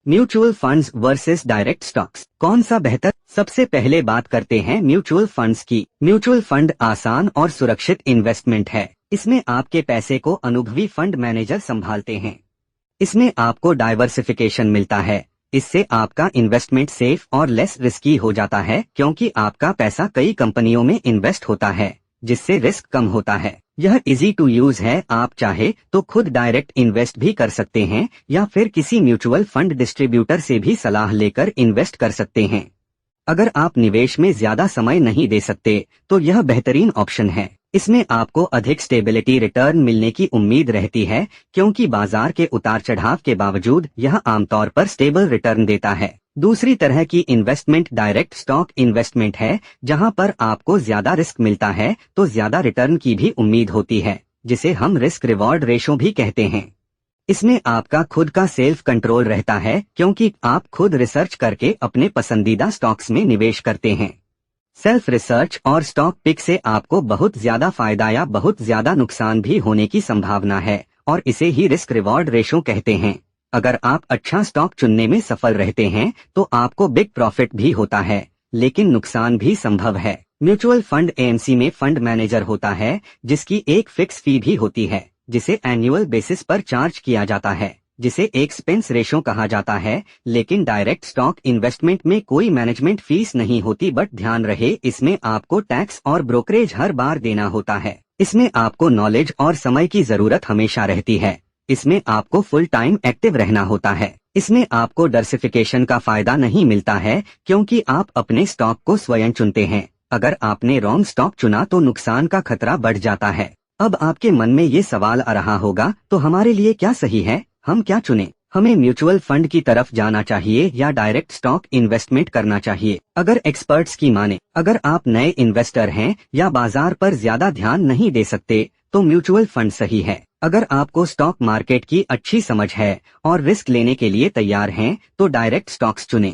Mutual funds versus direct stocks, कौन सा बेहतर? सबसे पहले बात करते हैं म्यूचुअल फंड्स की। म्यूचुअल फंड आसान और सुरक्षित इन्वेस्टमेंट है। इसमें आपके पैसे को अनुभवी फंड मैनेजर संभालते हैं। इसमें आपको डाइवर्सिफिकेशन मिलता है। इससे आपका इन्वेस्टमेंट सेफ और लेस रिस्की हो जाता है, क्योंकि आपका पैसा कई कंपनियों में इन्वेस्ट होता है, जिससे रिस्क कम होता है। यह इजी टू यूज है। आप चाहे तो खुद डायरेक्ट इन्वेस्ट भी कर सकते हैं या फिर किसी म्यूचुअल फंड डिस्ट्रीब्यूटर से भी सलाह लेकर इन्वेस्ट कर सकते हैं। अगर आप निवेश में ज्यादा समय नहीं दे सकते तो यह बेहतरीन ऑप्शन है। इसमें आपको अधिक स्टेबिलिटी रिटर्न मिलने की उम्मीद रहती है, क्योंकि बाजार के उतार चढ़ाव के बावजूद यह आमतौर पर स्टेबल रिटर्न देता है। दूसरी तरह की इन्वेस्टमेंट डायरेक्ट स्टॉक इन्वेस्टमेंट है, जहां पर आपको ज्यादा रिस्क मिलता है तो ज्यादा रिटर्न की भी उम्मीद होती है, जिसे हम रिस्क रिवॉर्ड रेशो भी कहते हैं। इसमें आपका खुद का सेल्फ कंट्रोल रहता है, क्योंकि आप खुद रिसर्च करके अपने पसंदीदा स्टॉक्स में निवेश करते हैं। सेल्फ रिसर्च और स्टॉक पिक से आपको बहुत ज्यादा फायदा या बहुत ज्यादा नुकसान भी होने की संभावना है, और इसे ही रिस्क रिवॉर्ड रेशो कहते हैं। अगर आप अच्छा स्टॉक चुनने में सफल रहते हैं तो आपको बिग प्रॉफिट भी होता है, लेकिन नुकसान भी संभव है। म्यूचुअल फंड एएमसी में फंड मैनेजर होता है, जिसकी एक फिक्स फी भी होती है, जिसे एनुअल बेसिस पर चार्ज किया जाता है, जिसे एक्सपेंस रेशो कहा जाता है। लेकिन डायरेक्ट स्टॉक इन्वेस्टमेंट में कोई मैनेजमेंट फीस नहीं होती, बट ध्यान रहे इसमें आपको टैक्स और ब्रोकरेज हर बार देना होता है। इसमें आपको नॉलेज और समय की जरूरत हमेशा रहती है। इसमें आपको फुल टाइम एक्टिव रहना होता है। इसमें आपको डाइवर्सिफिकेशन का फायदा नहीं मिलता है, क्योंकि आप अपने स्टॉक को स्वयं चुनते हैं। अगर आपने रॉन्ग स्टॉक चुना तो नुकसान का खतरा बढ़ जाता है। अब आपके मन में ये सवाल आ रहा होगा, तो हमारे लिए क्या सही है, हम क्या चुनें? हमें म्यूचुअल फंड की तरफ जाना चाहिए या डायरेक्ट स्टॉक इन्वेस्टमेंट करना चाहिए? अगर एक्सपर्ट्स की माने, अगर आप नए इन्वेस्टर हैं या बाजार पर ज्यादा ध्यान नहीं दे सकते, तो म्यूचुअल फंड सही है। अगर आपको स्टॉक मार्केट की अच्छी समझ है और रिस्क लेने के लिए तैयार हैं, तो डायरेक्ट स्टॉक्स चुनें।